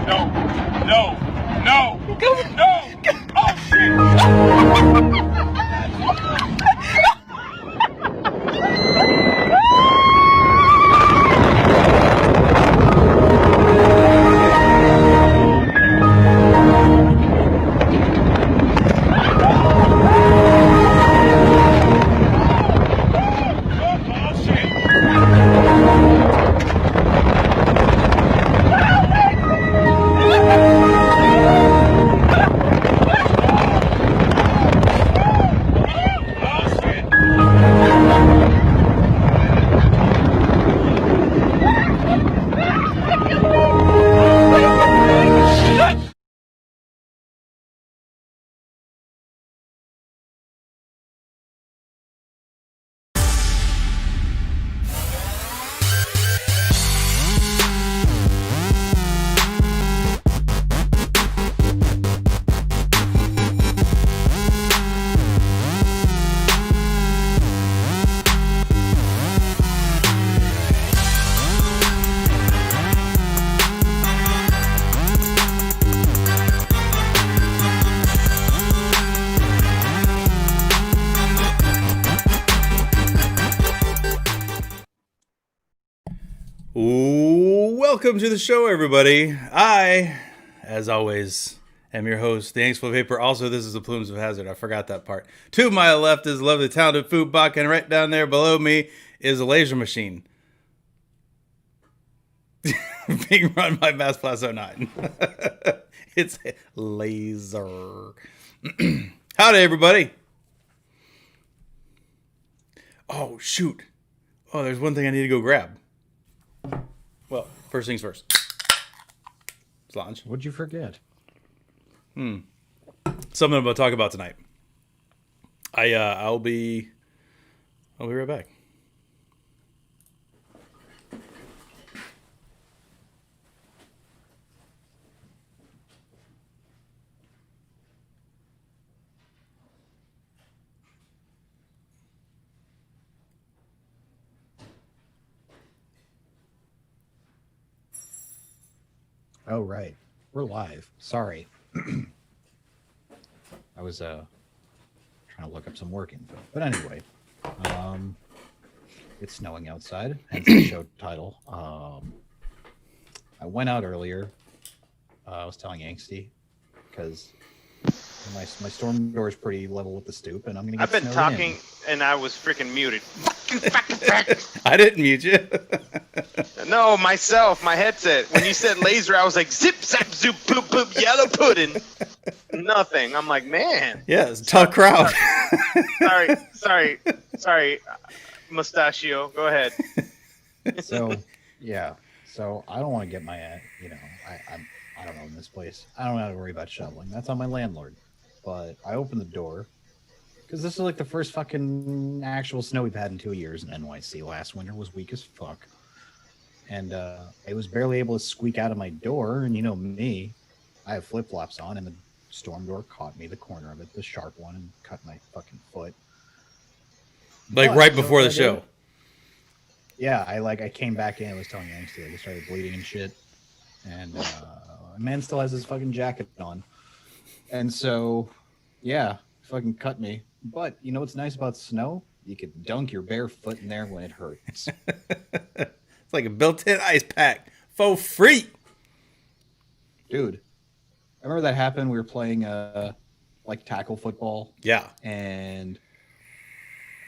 No. No. No. No. Oh, shit. Welcome to the show, everybody. I, as always, am your host, the Angstful Vapor. Also, this is the Plumes of Hazard. I forgot that part. To my left is lovely, talented Food Bach, and right down there below me is a laser machine. Being run by Mass Plus 09. It's a laser. Howdy, everybody. Oh, shoot. Oh, there's one thing I need to go grab. Well, first things first. Slange. What'd you forget? Something I'm about to talk about tonight. I'll be right back. Oh, right. We're live. Sorry. I was trying to look up some work info. But anyway, it's snowing outside, hence the show title. I went out earlier. I was telling Angsty because my storm door is pretty level with the stoop, and I'm gonna get I've been snowed talking in. And I was freaking muted. I didn't mute you. No, myself, my headset. When you said laser, I was like zip, zap, zoop, poop, poop, yellow pudding. Nothing. I'm like, man. Yeah, it's a tough crowd. Sorry, Mustachio. Go ahead. So, yeah. So I don't want to get my, I don't own this place. I don't have to worry about shoveling. That's on my landlord. But I opened the door because this is like the first fucking actual snow we've had in 2 years in NYC. Last winter was weak as fuck. And I was barely able to squeak out of my door. And you know me, I have flip-flops on, and the storm door caught me, the corner of it, the sharp one, and cut my fucking foot. Like right before the show. Yeah, I came back in. I was telling Angsty, I started bleeding and shit. And man still has his fucking jacket on. And so, yeah, fucking cut me. But you know what's nice about snow? You can dunk your bare foot in there when it hurts. It's like a built-in ice pack for free. Dude, I remember that happened. We were playing like tackle football. Yeah. And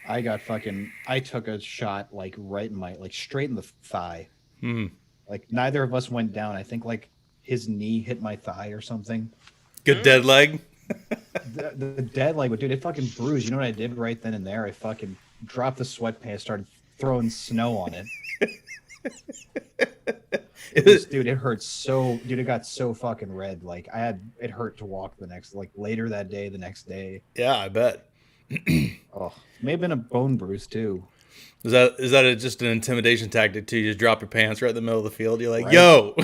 I took a shot like right in my, like straight in the thigh. Like neither of us went down. I think like his knee hit my thigh or something. Good dead leg. The dead leg, but dude, it fucking bruised. You know what I did right then and there? I fucking dropped the sweatpants, started throwing snow on it. Dude, it hurt so. Dude, it got so fucking red. Like it hurt to walk the next day. Yeah, I bet. Oh, may have been a bone bruise too. Is that just an intimidation tactic too? You just drop your pants right in the middle of the field. You're like, right? Yo.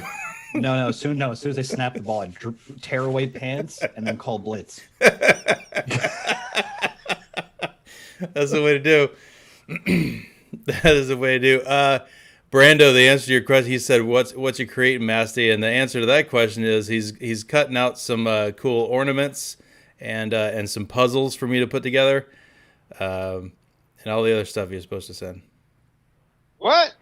No. As soon as I snap the ball, I tear away pants and then call blitz. That's the way to do. That is the way to do. Brando, the answer to your question, he said, "What's you creating, Masty?" And the answer to that question is he's cutting out some cool ornaments and some puzzles for me to put together, and all the other stuff you're supposed to send. What?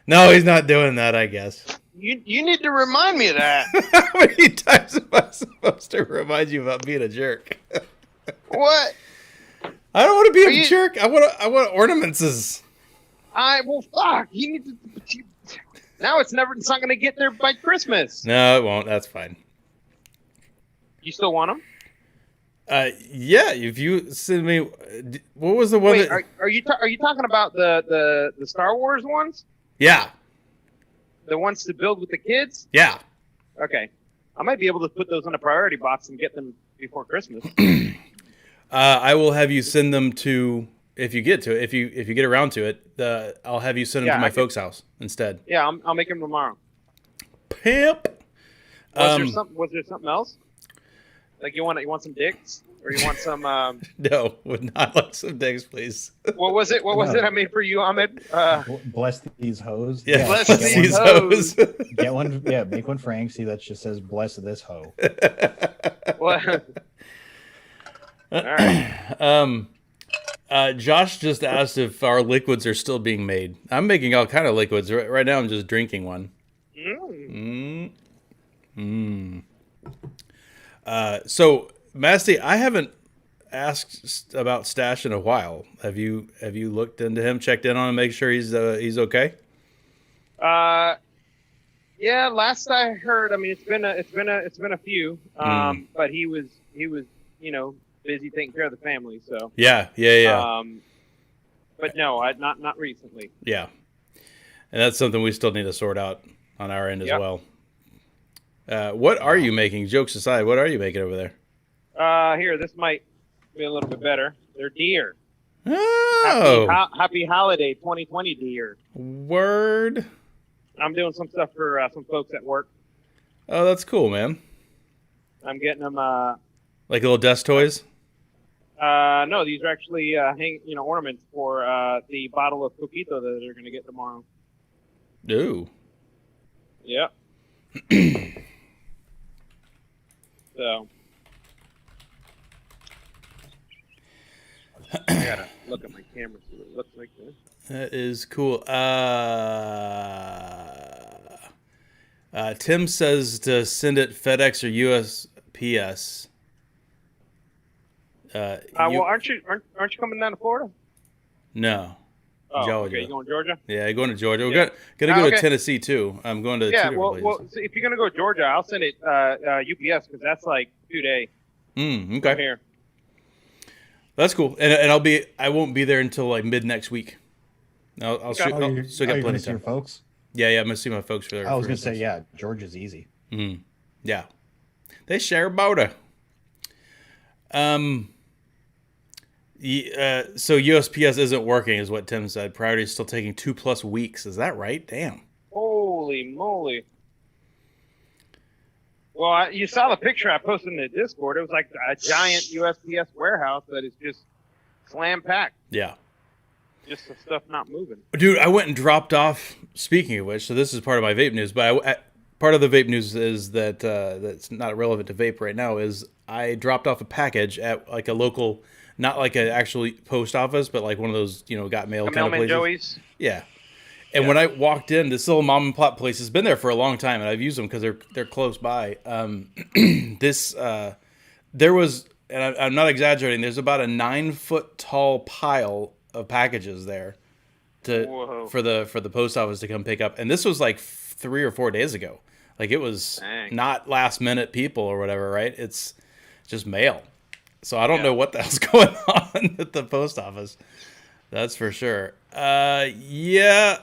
No, he's not doing that, I guess. You need to remind me of that. How many times am I supposed to remind you about being a jerk? What? I don't want to be a jerk. I want ornaments. Well, fuck. You need to. Now it's not going to get there by Christmas. No, it won't. That's fine. You still want them? Yeah. If you send me, what was the one? Wait, are you talking about the Star Wars ones? Yeah. The ones to build with the kids? Yeah. Okay. I might be able to put those in a priority box and get them before Christmas. I will have you send them to if you get to it. If you get around to it, I'll have you send them to my folks' house instead. Yeah, I'll make them tomorrow. Pimp. Was there something else? Like you want some dicks, or you want some? No, would not like some dicks, please. What was it? What was it I made for you, Ahmed? Bless these hoes. Yeah, bless these hoes. Get one. Yeah, make one for Anksy that just says "Bless this hoe." What? All right. Josh just asked if our liquids are still being made. I'm making all kind of liquids right now. I'm just drinking one. So, Masty, I haven't asked about Stash in a while. Have you looked into him, checked in on him, make sure he's okay? Yeah. Last I heard, I mean, it's been a few. But he was busy taking care of the family. So yeah. But no, not recently. Yeah, and that's something we still need to sort out on our end as well. What are you making? Jokes aside, what are you making over there? Here, this might be a little bit better. They're deer. Oh, Happy holiday 2020 deer. Word. I'm doing some stuff for some folks at work. Oh, that's cool, man. I'm getting them. Like little desk toys. No, these are actually ornaments for the bottle of coquito that they're going to get tomorrow. Ooh. Yep. So I gotta look at my camera so it looks like this. That is cool. Tim says to send it FedEx or USPS. Well, aren't you coming down to Florida? No. Oh, Georgia. okay. You going to Georgia? Yeah, going to Georgia. We're gonna go to Tennessee too. I'm going to yeah. two different places. Well, so if you're gonna go to Georgia, I'll send it UPS because that's like 2 day. Okay. Here. That's cool. And I won't be there until like mid next week. I'll still got plenty of time. Your folks? Yeah, I'm gonna see my folks for their. I was gonna say, yeah, Georgia's easy. Yeah, they share a border. So USPS isn't working, is what Tim said. Priority is still taking 2+ weeks. Is that right? Damn. Holy moly! Well, you saw the picture I posted in the Discord. It was like a giant USPS warehouse that is just slam packed. Yeah. Just the stuff not moving. Dude, I went and dropped off. Speaking of which, so this is part of my vape news, but part of the vape news is that that's not relevant to vape right now. Is I dropped off a package at like a local, not like an actual post office, but like one of those got mail kind of places. Joey's. Yeah. And when I walked in, this little mom and pop place has been there for a long time, and I've used them because they're close by. There was, and I'm not exaggerating. There's about a 9-foot tall pile of packages there for the post office to come pick up, and this was like 3 or 4 days ago. Like it was not last minute people or whatever, right? It's just mail. So I don't know what the hell's going on at the post office. That's for sure. Yeah.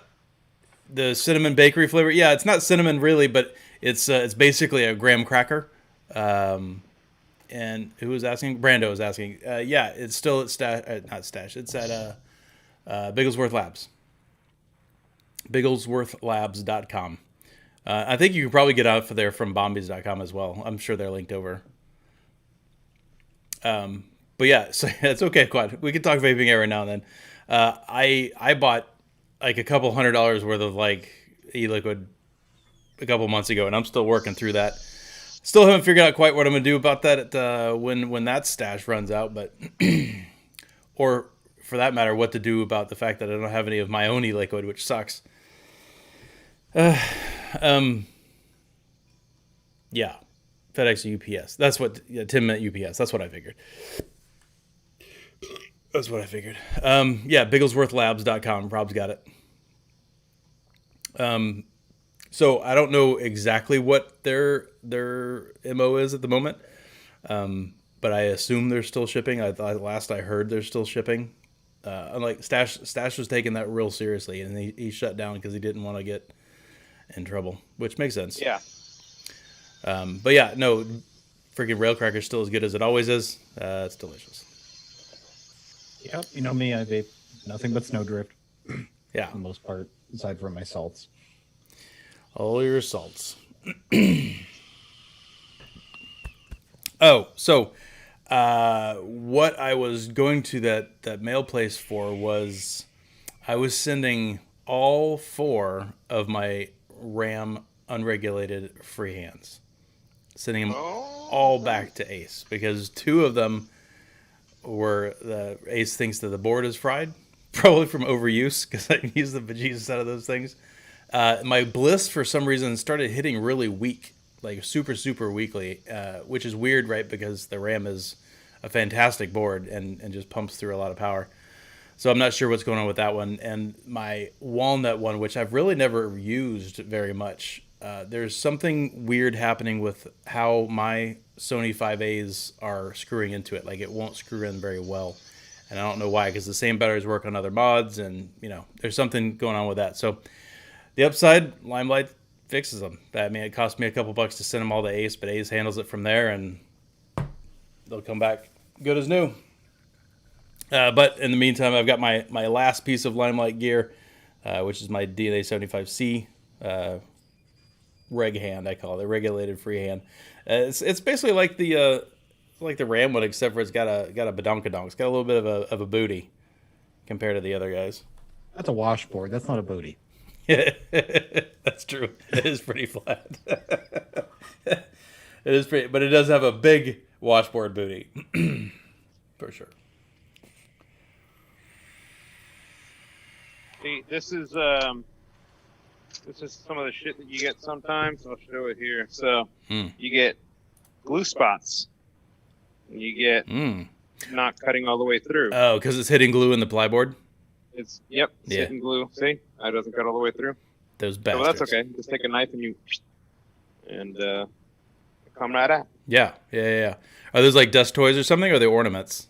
The cinnamon bakery flavor. Yeah, it's not cinnamon really, but it's basically a graham cracker. And who was asking? Brando was asking. Yeah, it's still at not Stash. It's at Bigglesworth Labs. Bigglesworthlabs.com. I think you can probably get out for there from bombies.com as well. I'm sure they're linked over. But yeah, so it's okay, Quad. We can talk vaping every now and then. I bought like a couple $100 worth of like e-liquid a couple months ago, and I'm still working through that. Still haven't figured out quite what I'm gonna do about that when that stash runs out, but or for that matter, what to do about the fact that I don't have any of my own e-liquid, which sucks. Yeah, FedEx or UPS. That's what Tim meant. UPS. That's what I figured. Yeah, BigglesworthLabs.com. Rob's got it. So I don't know exactly what their MO is at the moment, but I assume they're still shipping. Last I heard, they're still shipping. Unlike Stash was taking that real seriously, and he shut down because he didn't want to get in trouble, which makes sense. Yeah. But yeah, no, freaking rail cracker's still as good as it always is. It's delicious. Yep. You know me, I vape nothing but Snowdrift. Yeah. For the most part, aside from my salts. All your salts. Oh, so what I was going to that mail place for was I was sending all 4 of my RAM unregulated freehands. Sending them all back to Ace because 2 of them were the Ace thinks that the board is fried, probably from overuse because I use the bejesus out of those things. My Bliss for some reason started hitting really weak, like super weakly, which is weird, right? Because the RAM is a fantastic board and just pumps through a lot of power. So I'm not sure what's going on with that one. And my Walnut one, which I've really never used very much, there's something weird happening with how my Sony 5As are screwing into it. Like it won't screw in very well. And I don't know why, because the same batteries work on other mods and, there's something going on with that. So the upside, Limelight fixes them. I mean, it cost me a couple bucks to send them all to Ace, but Ace handles it from there and they'll come back good as new. But in the meantime, I've got my last piece of Limelight gear, which is my DNA 75C reg hand, I call it, regulated free hand. It's basically like the RAM one, except for it's got a badonkadonk. It's got a little bit of a booty compared to the other guys. That's a washboard. That's not a booty. Yeah, that's true. It is pretty flat. It is pretty, but it does have a big washboard booty, for sure. See, this is some of the shit that you get sometimes. I'll show it here. So you get glue spots. You get not cutting all the way through. Oh, because it's hitting glue in the plyboard? It's hitting glue. See, it doesn't cut all the way through. Those bastards. So that's okay. Just take a knife and come right out. Yeah. Are those like dust toys or something, or are they ornaments?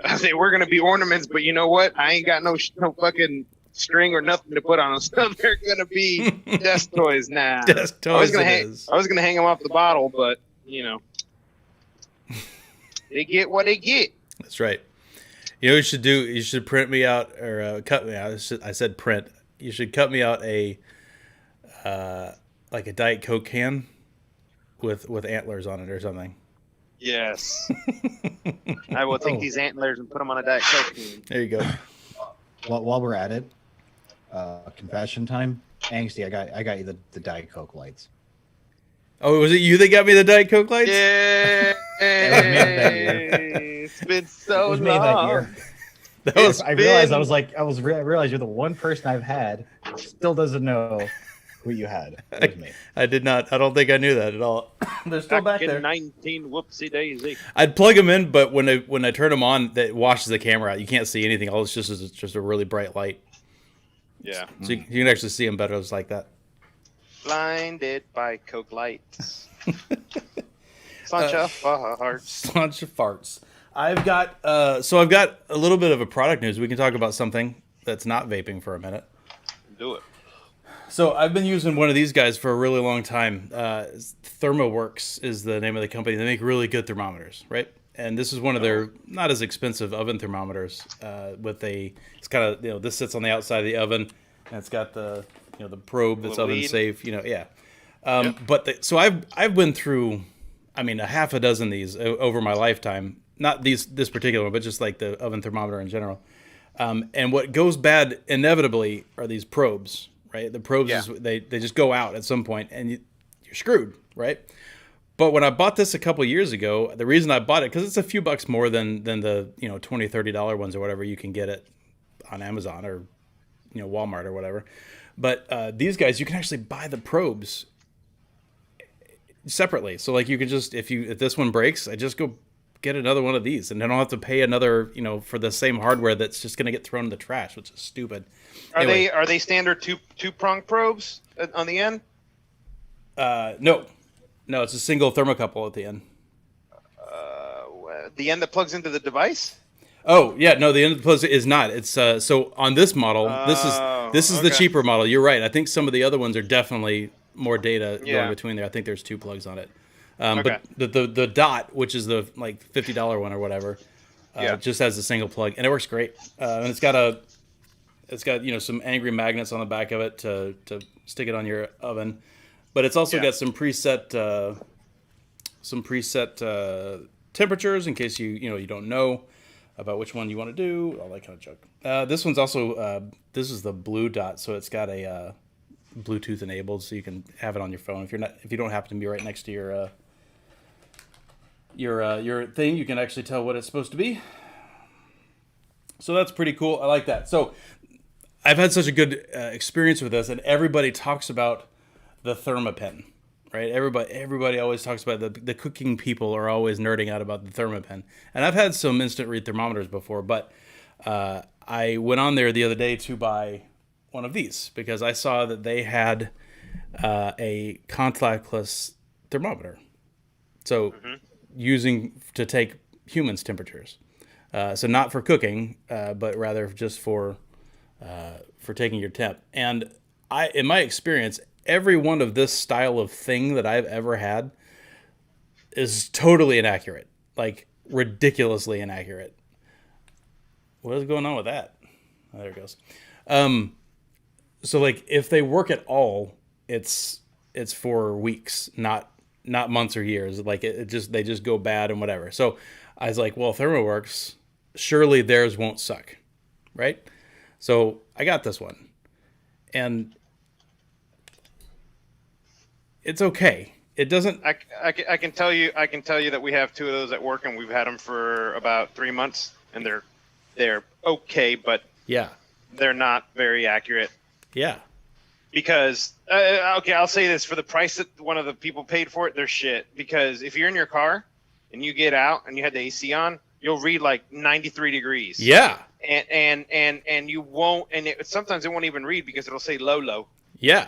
I say we're gonna be ornaments, but you know what? I ain't got no fucking string or nothing to put on them, so they're gonna be desk toys now. Desk toys. I was gonna hang them off the bottle, but they get what they get. That's right. You know what you should do? You should print me out or cut me out. I said print. You should cut me out a like a Diet Coke can with antlers on it or something. Yes. I will take these antlers and put them on a Diet Coke can. There you go. While we're at it, confession time. Angsty, I got you the Diet Coke lights. Oh, was it you that got me the Diet Coke lights? Yeah. It's been so long. I realized I realized you're the one person I've had still doesn't know who you had. It was me. I did not. I don't think I knew that at all. They're still back there. 19 whoopsie daisy. I'd plug them in, but when I turn them on, that washes the camera out. You can't see anything. All it's just a really bright light. Yeah. So you can actually see them better just like that. Blinded by Coke lights. Sancha farts. I've got a little bit of a product news. We can talk about something that's not vaping for a minute. Do it. So I've been using one of these guys for a really long time. ThermoWorks is the name of the company. They make really good thermometers, right? And this is one of their not as expensive oven thermometers. It's kind of this sits on the outside of the oven, and it's got the the probe that's oven safe. But so I've been through, a half a dozen of these over my lifetime. Not this particular one, but just like the oven thermometer in general. And what goes bad inevitably are these probes, right? The probes, they just go out at some point and you're screwed, right? But when I bought this a couple years ago, the reason I bought it, because it's a few bucks more than the $20, $30 ones or whatever you can get it on Amazon or Walmart or whatever. But these guys, you can actually buy the probes separately. So like you can just, if this one breaks, I just go get another one of these, and I don't have to pay another, for the same hardware that's just going to get thrown in the trash, which is stupid. Are they standard two prong probes on the end? No, it's a single thermocouple at the end. The end that plugs into the device? Oh yeah, no, the end of the plug is not. It's so on this model, this is the cheaper model. You're right. I think some of the other ones are definitely more data going between there. I think there's 2 plugs on it. But the dot, which is the like $50 one or whatever, just has a single plug, and it works great. And it's got some angry magnets on the back of it to stick it on your oven, but it's also got some preset temperatures in case you don't know about which one you want to do, all that kind of junk. This one's also this is the blue dot, so it's got a Bluetooth enabled, so you can have it on your phone if you don't happen to be right next to your thing. You can actually tell what it's supposed to be. So that's pretty cool. I like that. So I've had such a good experience with this, and everybody talks about the ThermaPen, right? Everybody always talks about the cooking people are always nerding out about the ThermaPen, and I've had some instant read thermometers before, but I went on there the other day to buy one of these because I saw that they had a contactless thermometer, so using to take humans' temperatures. So not for cooking, but rather just for taking your temp. And in my experience, every one of this style of thing that I've ever had is totally inaccurate, like ridiculously inaccurate. What is going on with that? Oh, there it goes. So like if they work at all, it's for weeks, not months or years. Like they just go bad and whatever. So I was like, well, if Thermo works, surely theirs won't suck, right? So I got this one, and it's okay. It doesn't. I can tell you that we have 2 of those at work, and we've had them for about 3 months, and they're okay, but they're not very accurate. Yeah. Because I'll say this, for the price that one of the people paid for it, they're shit. Because if you're in your car and you get out and you had the AC on, you'll read like 93 degrees. Yeah. And you won't, and sometimes it won't even read because it'll say low. Yeah.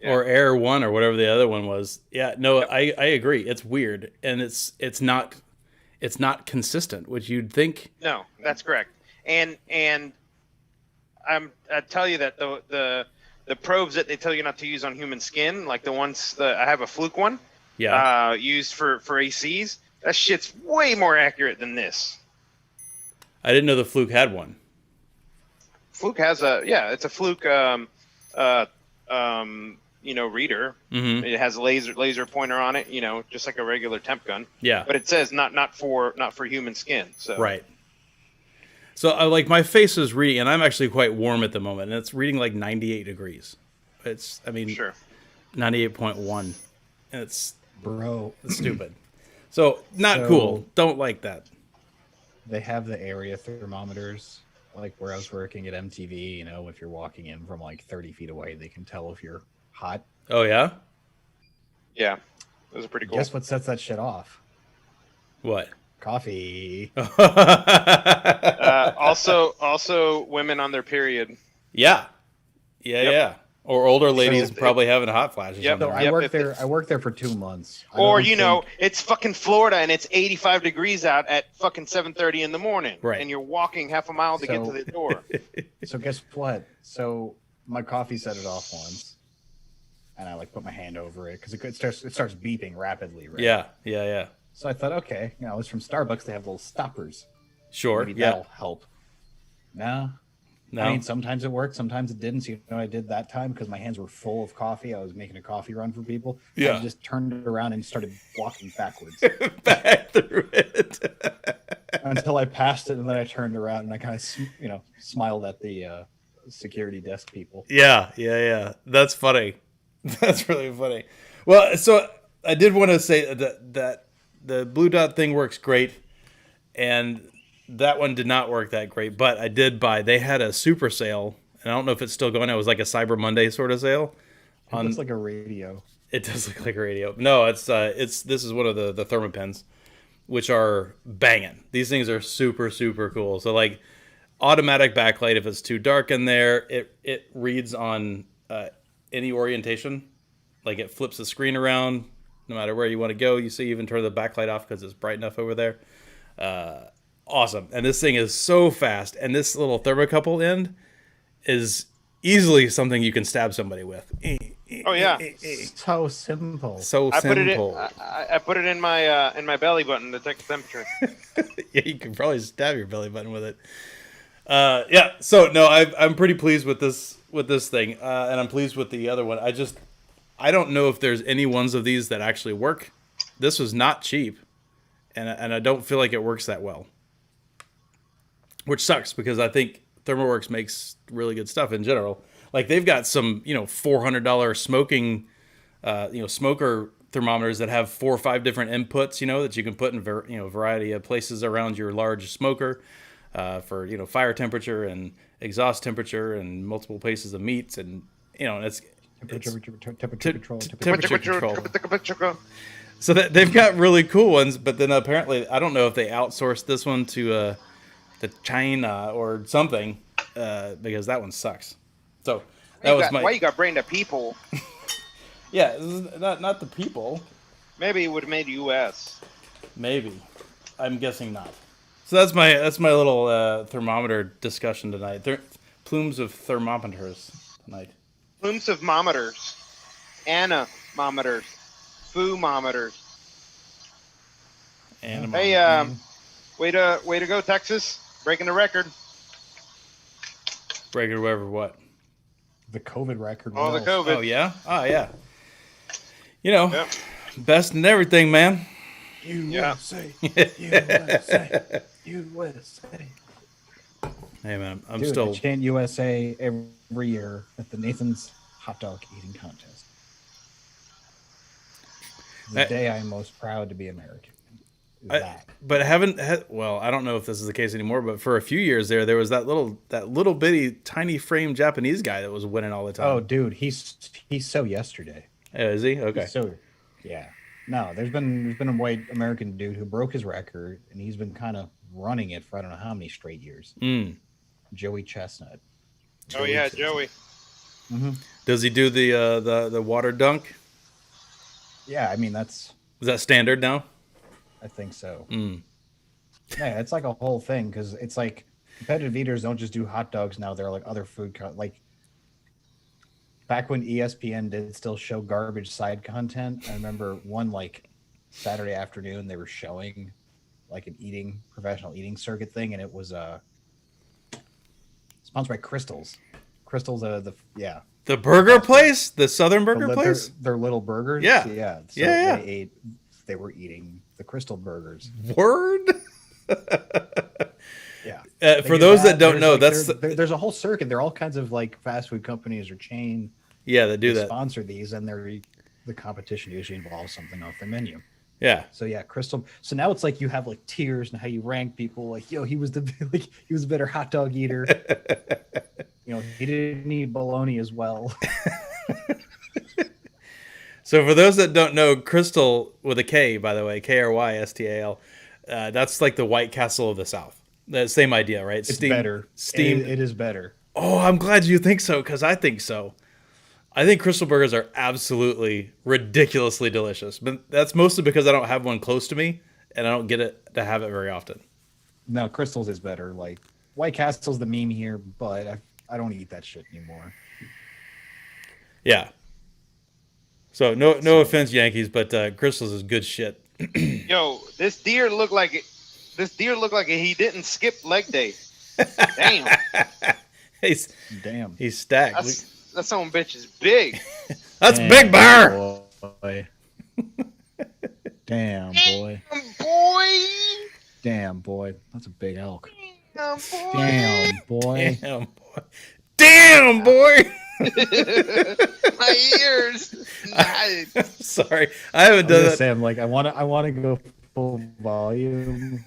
Or Air 1 or whatever the other one was. Yeah, no, I agree. It's weird, and it's not consistent, which you'd think. No, that's correct. And I tell you that the probes that they tell you not to use on human skin, like the ones that I have a Fluke one, used for ACs. That shit's way more accurate than this. I didn't know the Fluke had one. Fluke has it's a Fluke reader. Mm-hmm. It has a laser pointer on it, just like a regular temp gun. Yeah. But it says not for human skin. So right. So like my face is reading, and I'm actually quite warm at the moment, and it's reading like 98 degrees. It's 98.1. And it's stupid. So not cool. Don't like that. They have the area thermometers, like where I was working at MTV. If you're walking in from like 30 feet away, they can tell if you're hot. Oh yeah. Yeah, those are pretty cool. Guess what sets that shit off? What? Coffee. Also, women on their period. Yeah. Or older ladies probably having hot flashes. So I worked there for 2 months. It's fucking Florida and it's 85 degrees out at fucking 7:30 in the morning, right? And you're walking half a mile to get to the door. So guess what? So my coffee set it off once, and I put my hand over it because it starts beeping rapidly, right? Yeah. So I thought, okay, it's from Starbucks. They have little stoppers. Sure. Maybe that'll help. No. I mean, sometimes it worked, sometimes it didn't. So I did that time because my hands were full of coffee. I was making a coffee run for people. Yeah. I just turned it around and started walking backwards. Back through it. until I passed it, and then I turned around and I kind of, smiled at the security desk people. Yeah. That's funny. That's really funny. Well, so I did want to say that the blue dot thing works great, and that one did not work that great. But I did buy. They had a super sale, and I don't know if it's still going. It was like a Cyber Monday sort of sale. It looks like a radio. It does look like a radio. No, it's this is one of the Thermopens, which are banging. These things are super, super cool. So like automatic backlight, if it's too dark in there, it reads on any orientation. Like it flips the screen around no matter where you want to go. You see, even turn the backlight off because it's bright enough over there. Awesome. And this thing is so fast. And this little thermocouple end is easily something you can stab somebody with. Oh yeah, So simple. I put it in my belly button to detect the temperature. Yeah, you can probably stab your belly button with it. Yeah. So no, I'm pretty pleased with this thing, and I'm pleased with the other one. I don't know if there's any ones of these that actually work. This was not cheap, and I don't feel like it works that well, which sucks because I think ThermoWorks makes really good stuff in general. Like they've got some, $400 smoking, smoker thermometers that have 4 or 5 different inputs, that you can put in, variety of places around your large smoker, for, fire temperature and exhaust temperature and multiple places of meats. And, it's temperature control. So they've got really cool ones, but then apparently, I don't know if they outsourced this one to China or something, because that one sucks. So why you got brained at people? Yeah, not the people. Maybe it would have made U.S. Maybe, I'm guessing not. So that's my little thermometer discussion tonight. Plumes of thermometers tonight. Plumes of mometers, anemometers, foomometers. Hey, way to go, Texas! Breaking the record. Breaking whatever what? The COVID record. Oh, the COVID. Oh yeah. Oh yeah. Best in everything, man. USA, USA, USA. Hey man, I'm Dude, still I chant USA every year at the Nathan's hot dog eating contest. The day I am most proud to be American. But I don't know if this is the case anymore, but for a few years there was that little bitty tiny frame Japanese guy that was winning all the time. Oh, dude, he's so yesterday. Oh, is he? Okay. Yeah. No, there's been a white American dude who broke his record, and he's been kind of running it for I don't know how many straight years. Joey Chestnut. Oh yeah, Joey. Mm-hmm. Does he do the water dunk? Yeah, I mean is that standard now? I think so. Yeah, it's like a whole thing because it's like competitive eaters don't just do hot dogs now. They're like other food like back when ESPN did still show garbage side content. I remember one like Saturday afternoon they were showing like an professional eating circuit thing, and it was sponsored by Crystals. Crystals, the burger place, the Southern burger place. Their little burgers. Yeah, yeah. So yeah. They were eating the Crystal burgers. Word. Yeah. For those that don't know, there's a whole circuit. There are all kinds of like fast food companies or chain. Yeah, that do that. Sponsor these, and the competition usually involves something off their menu. Yeah. So yeah, Crystal. So now it's like you have like tiers and how you rank people. Like, he was a better hot dog eater. He didn't eat bologna as well. So for those that don't know, Crystal with a K, by the way, Krystal, that's like the White Castle of the South. The same idea, right? It's better. Steamed. It is better. Oh, I'm glad you think so, because I think so. I think Crystal burgers are absolutely ridiculously delicious, but that's mostly because I don't have one close to me, and I don't get it to have it very often. No, Crystals is better. Like White Castle's the meme here, but I don't eat that shit anymore. Yeah. So no offense, Yankees, but Crystals is good shit. Yo, this deer looked like he didn't skip leg day. Damn. He's stacked. That son of a bitch is big. That's Big Bear. Boy. Damn, boy. Boy. Damn, boy. That's a big elk. Damn, boy. Damn, boy. Damn, boy. Damn, boy. My ears. Nice. Sorry, I haven't I done was that. say, I'm like, I want to go full volume.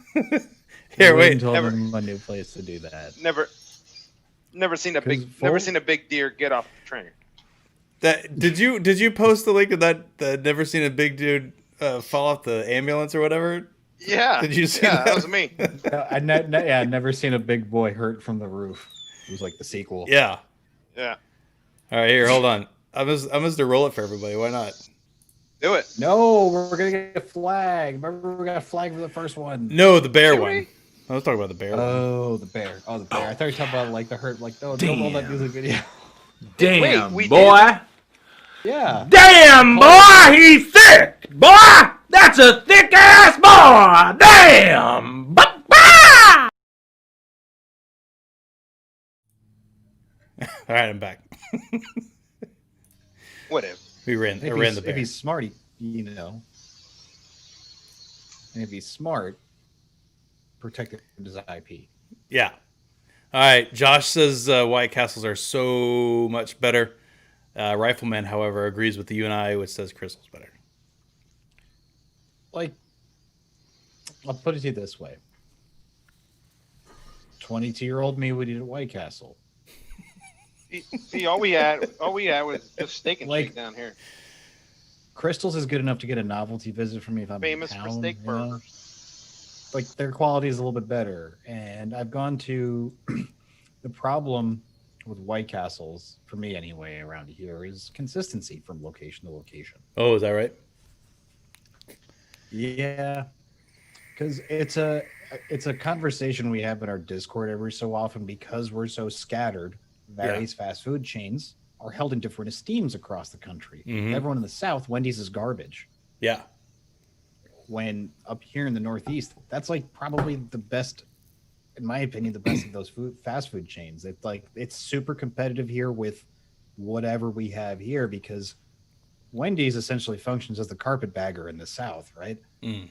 Here, wait. Until Never. I'm in my new place to do that. Never seen a 'Cause never full- seen a big deer get off the train. That did you post the link of that never seen a big dude fall off the ambulance or whatever? Yeah. Did you see yeah, that? that was me. I've never seen a big boy hurt from the roof. It was like the sequel. Yeah. Yeah. All right, here, hold on. I'm just to roll it for everybody. Why not? Do it. No, we're gonna get a flag. Remember, we got a flag for the first one. No, the bear Did one. we? I was talking about the bear one. Oh, the bear. Oh, the bear. I thought you were talking about like the hurt. Like, no, don't roll that Damn. music video. Damn, we boy. Yeah. Damn, boy, he's thick. Boy, that's a thick ass boy. Damn. Bah! All right, I'm back. Whatever. I ran the bear. If he's smart, you know. And if he's smart, protect his IP. Yeah. All right. Josh says White Castles are so much better. Rifleman, however, agrees with the UNI, which says Crystal's better. Like, I'll put it to you this way: 22-year-old me would eat at White Castle. See, all we had was just steak and Like- shake down here. Crystals is good enough to get a novelty visit from me if I'm Famous in for town, steak you know? burgers. Like, their quality is a little bit better. And I've gone to the problem with White Castles, for me anyway, around here, is consistency from location to location. Oh, is that right? Yeah, because it's a conversation we have in our Discord every so often, because we're so scattered. Various fast food chains are held in different esteems across the country. Mhm. Everyone in the South, Wendy's is garbage. Yeah. When up here in the Northeast, that's like probably the best, in my opinion, the best of those fast food chains. It's super competitive here with whatever we have here, because Wendy's essentially functions as the carpetbagger in the South, right? Mm.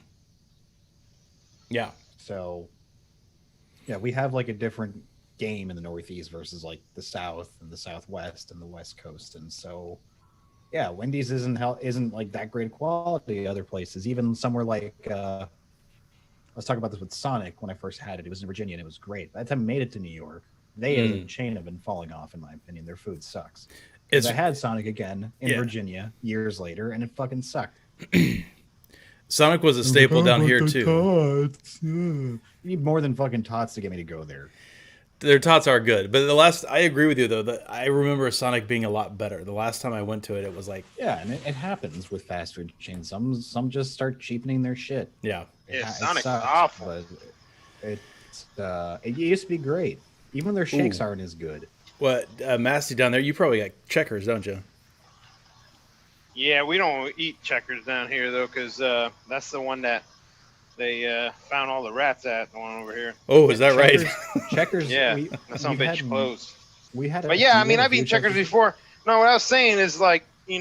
Yeah. So, yeah, we have like a different game in the Northeast versus like the South and the Southwest and the West Coast, and so yeah, Wendy's isn't like that great quality other places. Even somewhere like I was talking about this with Sonic when I first had it. It was in Virginia and it was great. By the time I made it to New York, they as a chain have been falling off, in my opinion. Their food sucks. It's I had Sonic again in Yeah. Virginia years later, and it fucking sucked. Sonic was a staple down here too. You need more than fucking tots to get me to go there. Their tots are good, but I agree with you though. That I remember Sonic being a lot better. The last time I went to it, it was like, Yeah, and it happens with fast food chains. Some just start cheapening their shit. yeah, Yeah, It Sonic's sucks, awful. but it used to be great. Even their shakes aren't as good. What, Massey down there? You probably got Checkers, don't you? Yeah, we don't eat Checkers down here though, because that's the one that they found all the rats at. The one over here. Oh, is that right? Checkers. Yeah, we, that's some we bitch had- closed. We had. But yeah, I we mean, had a I've eaten few Checkers before. No, what I was saying is like, back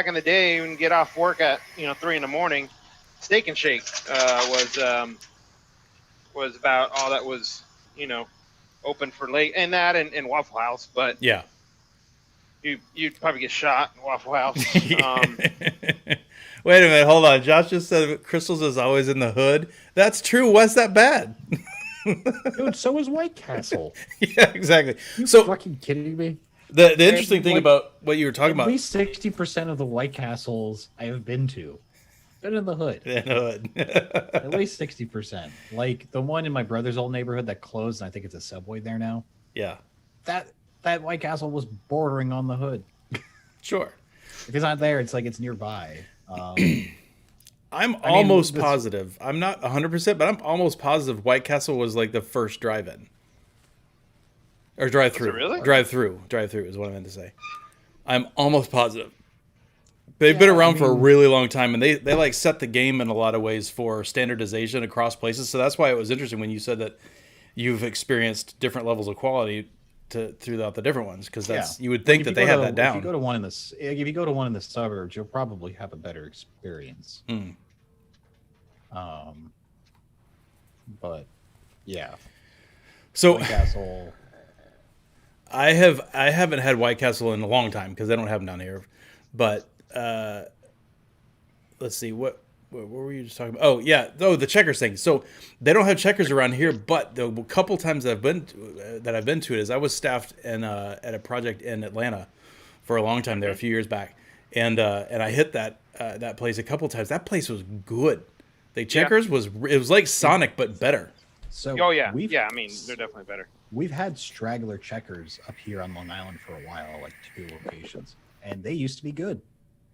in the day when you get off work at 3 a.m, Steak and Shake was about all that was open for late, and that and Waffle House. But Yeah. you'd probably get shot in Waffle House. Wait a minute, hold on. Josh just said Crystals is always in the hood. That's true. What's that bad? Dude, so is White Castle. Yeah, exactly. You So fucking kidding me? the interesting thing like, about what you were talking At about, least 60% of the White Castles I have been to, been in the hood. in the hood. At least 60%. Like the one in my brother's old neighborhood that closed, and I think it's a Subway there now. Yeah, That White Castle was bordering on the hood. sure. If it's not there, it's like it's nearby. I'm mean, almost this- positive. I'm not 100%, but I'm almost positive White Castle was like the first drive-in. Or drive-through. Was it really? Drive-through is what I meant to say. I'm almost positive. They've been around for a really long time, and they like set the game in a lot of ways for standardization across places. So that's why it was interesting when you said that you've experienced different levels of quality throughout the different ones, because that's you would think that they had that down. If you go to one in the suburbs, you'll probably have a better experience. But yeah, So White Castle. I haven't had White Castle in a long time because they don't have them down here. But let's see what were you just talking about? Oh yeah, the checkers thing. So they don't have checkers around here, but the couple times that I've been to it is I was staffed at a project in Atlanta for a long time there, a few years back, and I hit that place a couple times. That place was good. The checkers was like Sonic but better. So Oh yeah, I mean they're definitely better. We've had straggler checkers up here on Long Island for a while, like 2 locations, and they used to be good.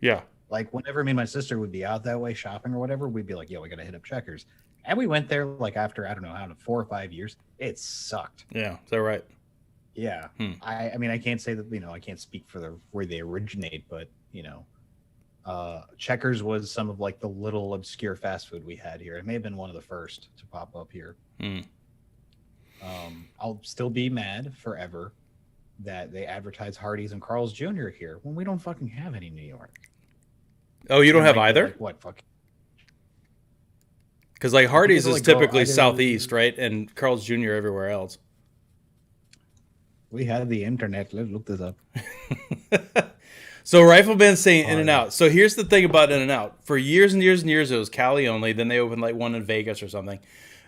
Yeah. Like whenever me and my sister would be out that way shopping or whatever, we'd be like, "Yo, we gotta hit up Checkers," and we went there like after I don't know 4 or 5 years. It sucked. Yeah, is that right? Yeah, I mean I can't say that I can't speak for where they originate, but Checkers was some of like the little obscure fast food we had here. It may have been one of the first to pop up here. I'll still be mad forever that they advertise Hardee's and Carl's Jr. here when we don't fucking have any in New York. Oh, you don't have either? Like, what fuck? Because like Hardee's is typically go southeast, right? And Carl's Jr. everywhere else. We have the internet. Let's look this up. So Rifleman's saying In-N-Out. So here's the thing about In-N-Out. For years and years and years, it was Cali only. Then they opened like one in Vegas or something.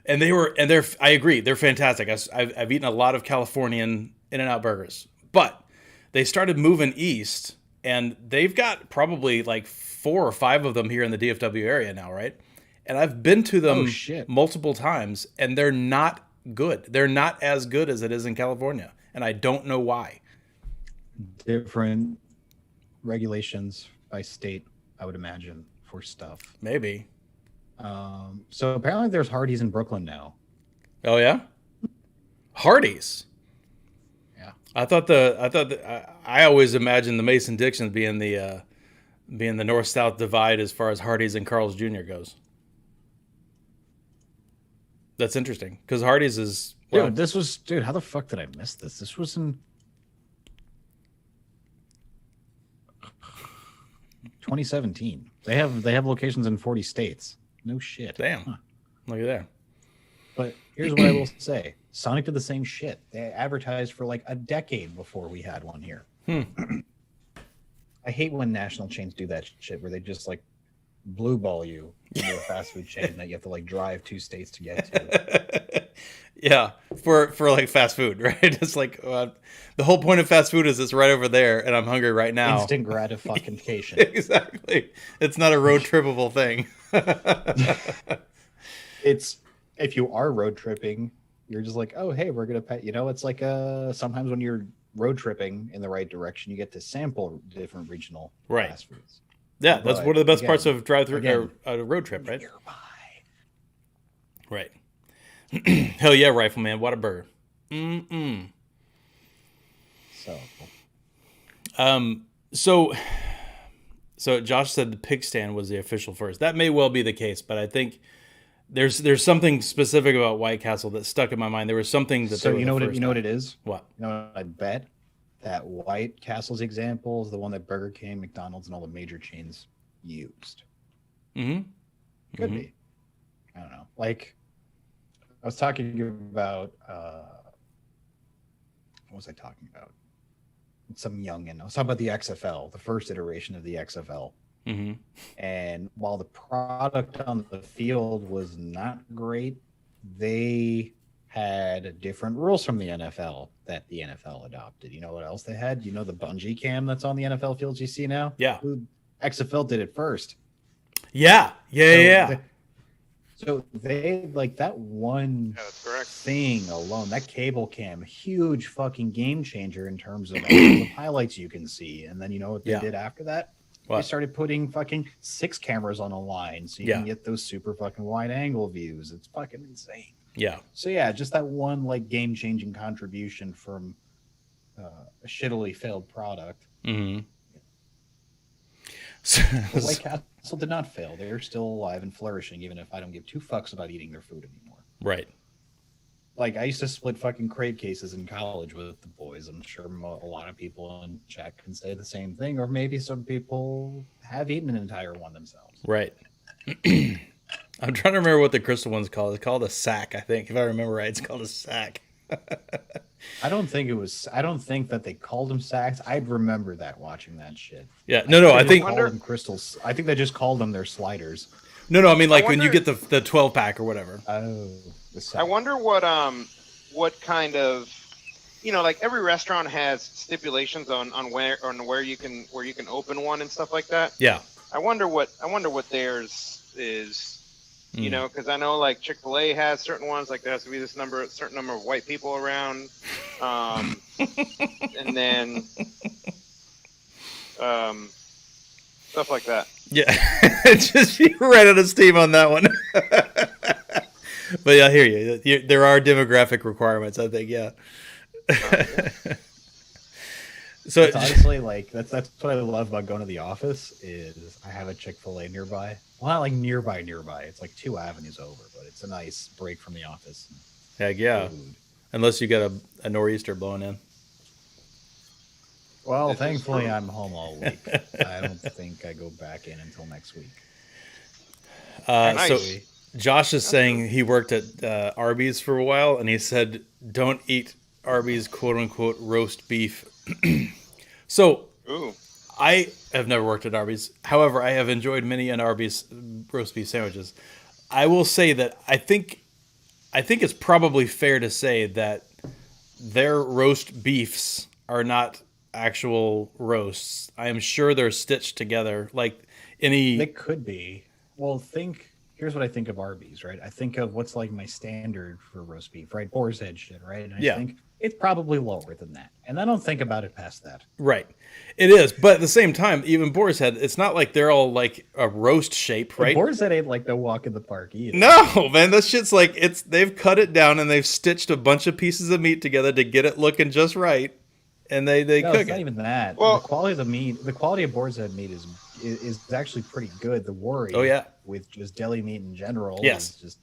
And I agree, they're fantastic. I've eaten a lot of Californian In-N-Out burgers. But they started moving east, and they've got probably like 4 or 5 of them here in the DFW area now, right? And I've been to them multiple times, and they're not good. They're not as good as it is in California, and I don't know why. Different regulations by state, I would imagine, for stuff. Maybe. So apparently there's Hardee's in Brooklyn now. Oh yeah, Hardee's. Yeah, I always imagined the Mason-Dixon being the north-south divide as far as Hardee's and Carl's Jr. goes. That's interesting because Hardee's is dude. How the fuck did I miss this? This was in 2017. They have locations in 40 states. No shit. Damn. Huh. Look at that. But here's what I will say. Sonic did the same shit. They advertised for like a decade before we had one here. I hate when national chains do that shit where they just like blue ball you into a fast food chain that you have to like drive 2 states to get to. Yeah, for like fast food, right? It's like the whole point of fast food is it's right over there, and I'm hungry right now. Instant gratification. Exactly. It's not a road trippable thing. It's if you are road tripping, you're just like, oh hey, we're gonna pay. It's like sometimes when you're road tripping in the right direction, you get to sample different regional fast foods. Yeah, that's one of the best parts of drive-through or a road trip, right? Nearby. Right. Hell yeah, Rifleman! What a burger. So Josh said the pig stand was the official first. That may well be the case, but I think there's something specific about White Castle that stuck in my mind. There was something that. So you know what it is? What? You know what I bet that White Castle's example is the one that Burger King, McDonald's, and all the major chains used. Could be. I don't know. Like, I was talking about what was I talking about? Some youngin. I was talking about the XFL, the first iteration of the XFL. And while the product on the field was not great, they had different rules from the NFL that the NFL adopted. You know what else they had? You know the bungee cam that's on the NFL fields you see now? Yeah. XFL did it first. Yeah. So they like that one thing alone, that cable cam, huge fucking game changer in terms of all the highlights you can see. And then you know what they did after that? What? They started putting fucking 6 cameras on a line so you can get those super fucking wide angle views. It's fucking insane. Yeah. So yeah, just that one like game changing contribution from a shittily failed product. White Castle did not fail. They're still alive and flourishing, even if I don't give 2 fucks about eating their food anymore. Right. Like, I used to split fucking crate cases in college with the boys. I'm sure a lot of people in chat can say the same thing, or maybe some people have eaten an entire one themselves. Right. I'm trying to remember what the crystal one's called. It's called a sack, I think. If I remember right, it's called a sack. I don't think that they called them sacks. I'd remember that watching that shit. Yeah, no, I They think called them crystals. I think they just called them their sliders. no. I mean, like when you wonder- get the 12 pack or whatever. Oh, the sack. I wonder what kind of, like every restaurant has stipulations on where you can open one and stuff like that. Yeah. I wonder what theirs is. Because I know like Chick-fil-A has certain ones, like there has to be a certain number of white people around, and then stuff like that. Yeah, just you right out of steam on that one. But yeah, I hear you. There are demographic requirements, I think. Yeah. So It's honestly, like that's what I love about going to the office is I have a Chick-fil-A nearby. Well, not like nearby. It's like 2 avenues over, but it's a nice break from the office. heck yeah, Food. unless you got a Noreaster blowing in. Well, This is thankfully true. I'm home all week. I don't think I go back in until next week. Nice. So Josh is saying he worked at Arby's for a while, and he said, "Don't eat Arby's quote unquote roast beef." So Ooh. I have never worked at Arby's. However, I have enjoyed many an Arby's roast beef sandwiches. I will say that I think it's probably fair to say that their roast beefs are not actual roasts. I am sure they're stitched together like any. They could be. Well, here's what I think of Arby's, right? I think of what's like my standard for roast beef, right? Boar's head shit, right? And I Yeah. think it's probably lower than that. And I don't think about it past that. Right. It is, but at the same time, even Boar's Head, it's not like they're all like a roast shape, right? Boar's head ain't like the walk in the park either. No, man, that shit's like they've cut it down and they've stitched a bunch of pieces of meat together to get it looking just right, and they No, cook it's not it. even that. Well- The quality of the meat, the quality of Boar's Head meat is actually pretty good. The worry Oh, yeah. with just deli meat in general Yes. is just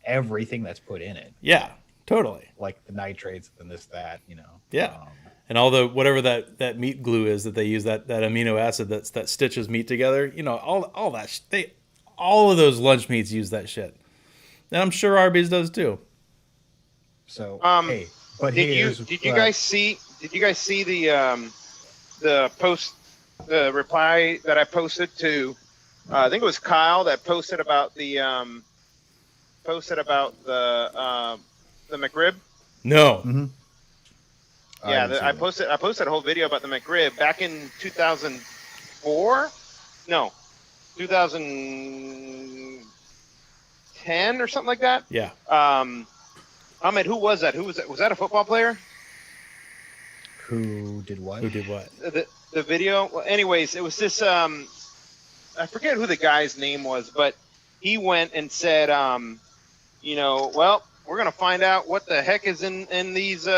everything that's put in it. Yeah, totally. Like the nitrates and this, that, Yeah. And all the whatever that meat glue is that they use, that amino acid that stitches meat together, all that all of those lunch meats use that shit, and I'm sure Arby's does too. So Did you guys see the post, the reply that I posted to I think it was Kyle that posted about the McRib? No. Mhm. Yeah, I posted a whole video about the McRib back in 2004. No, 2010 or something like that. Yeah. Ahmed, who was that? Was that a football player? Who did what? Who did what? The video. Well, anyways, it was this. I forget who the guy's name was, but he went and said, well, we're gonna find out what the heck is in these In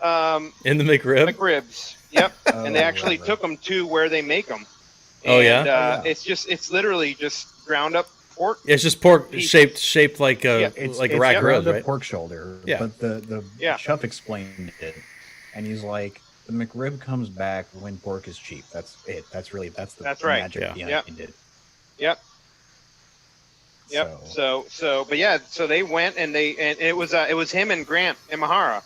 the McRib? McRibs. Yep. Oh, And they actually right. took them to where they make them. Oh, yeah? Yeah. It's literally just ground up pork. It's just pork Pieces. shaped like a It's like a rack ribs, the right? pork shoulder. Yeah. But the Yeah. chef explained it, and he's like, the McRib comes back when pork is cheap. That's it. That's the That's right. magic Yeah. behind it. Yep. But yeah, so they went and it was him and Grant Imahara,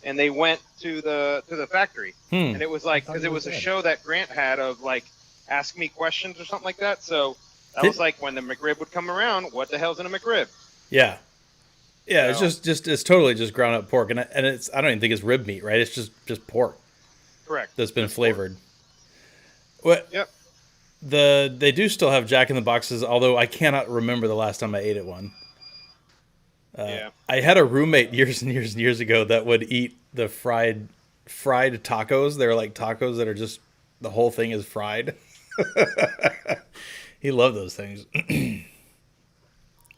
and they went to the factory, and it was like, I thought because he it was was a dead. show that Grant had of like ask me questions or something like that. So that Did- was like when the McRib would come around, what the hell's in a McRib? Yeah. Yeah, So- it's just it's totally just ground up pork, and it's I don't even think it's rib meat, right? It's just pork Correct. that's been flavored. What? Yep. They do still have Jack in the Boxes, although I cannot remember the last time I ate at one. Yeah. I had a roommate years and years and years ago that would eat the fried tacos. They're like tacos that are just the whole thing is fried. He loved those things.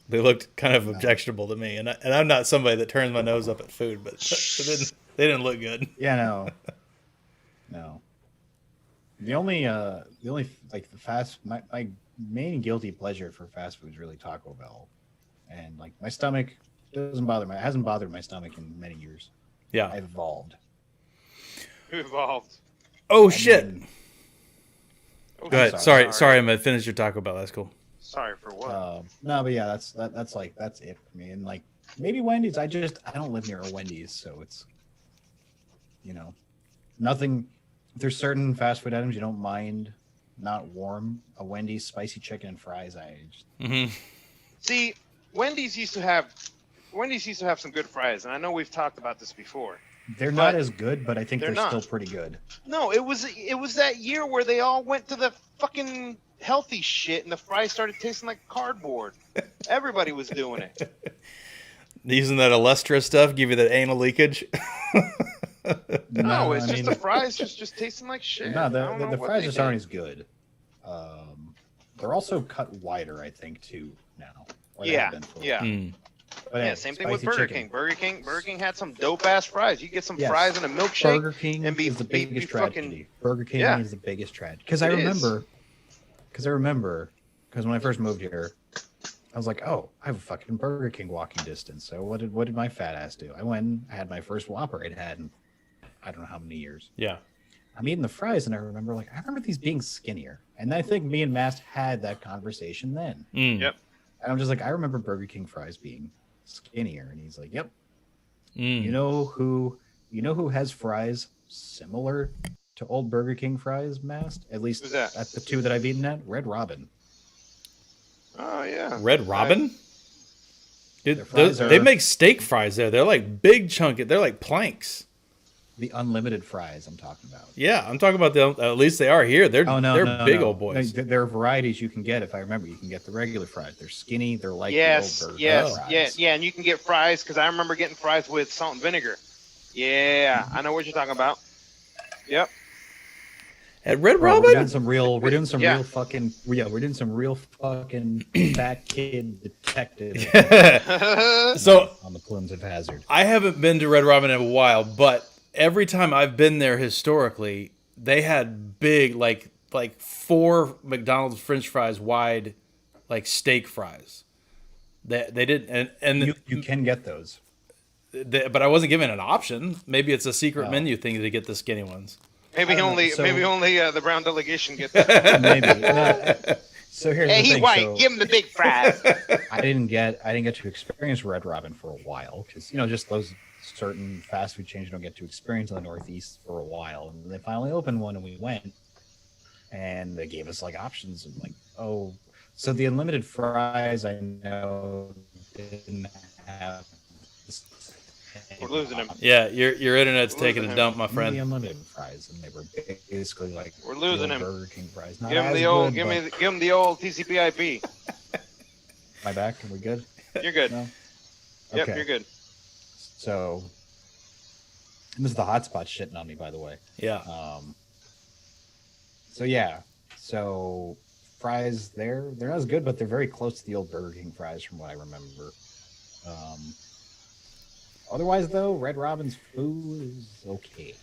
They looked kind of objectionable to me, and I'm not somebody that turns my nose up at food, but they didn't look good. Yeah, no. The only like the my main guilty pleasure for fast food is really Taco Bell, and like my stomach doesn't bother it hasn't bothered my stomach in many years. Yeah. I've evolved. Who evolved? Oh shit. mean, Oh, Go ahead. Sorry, I'm gonna finish your Taco Bell. That's cool. Sorry for what? No, but yeah, that's it for me. And like maybe Wendy's. I don't live near a Wendy's, so it's nothing. If there's certain fast food items you don't mind not warm, a Wendy's spicy chicken and fries. See, Wendy's used to have some good fries, and I know we've talked about this before. They're not as good, but I think they're not. still pretty good. No, it was that year where they all went to the fucking healthy shit, and the fries started tasting like cardboard. Everybody was doing it. Using that Alestra stuff give you that anal leakage. No, it's just the fries just tasting like shit. No, the fries just aren't as good. They're also cut wider, I think, too now. Yeah. But yeah, same thing with Burger King. Burger King had some dope ass fries. You get some fries and a milkshake. Burger King and is the biggest tragedy. Burger King is the biggest tragedy. Because I remember, when I first moved here, I was like, oh, I have a fucking Burger King walking distance. So what did my fat ass do? I went, I had my first Whopper I'd had in I don't know how many years. Yeah. I'm eating the fries and I remember these being skinnier. And I think me and Mast had that conversation then. Yep. And I'm just like, I remember Burger King fries being skinnier. And he's like, yep. Mm. You know who has fries similar to old Burger King fries, Mast? At least at the two that I've eaten at? Red Robin. Oh, yeah. Red Robin? Dude, they make steak fries there. They're like big chunky. They're like planks. The unlimited fries I'm talking about. Yeah, I'm talking about at least they are here. They're big old boys. There are varieties you can get. If I remember, you can get the regular fries. They're skinny. They're like the old burger fries. And you can get fries because I remember getting fries with salt and vinegar. Yeah, I know what you're talking about. Yep. At Red Robin, we're doing some real fucking fat kid detective. So on the Plumes of Hazard. I haven't been to Red Robin in a while, but every time I've been there historically, they had big, like 4 McDonald's French fries wide, like steak fries. They did, and you can get those, but I wasn't given an option. Maybe it's a secret menu thing to get the skinny ones. Maybe only the Brown delegation gets that. Maybe. So here's the thing. He's white. Give him the big fries. I didn't get to experience Red Robin for a while because just those certain fast food chains you don't get to experience in the Northeast for a while, and they finally opened one, and we went, and they gave us like options of like, oh, so the unlimited fries I know didn't have. We're losing him. Yeah, your internet's taking a dump, my friend. The unlimited fries, and they were basically like we're losing him. Burger King fries. Give him the old, give him the old TCP/IP. Am I back? Are we good? You're good. No? Yep, Okay. you're good. So, and this is the hotspot shitting on me, by the way. Yeah. So fries they're not as good, but they're very close to the old Burger King fries from what I remember. Otherwise, though, Red Robin's food is okay.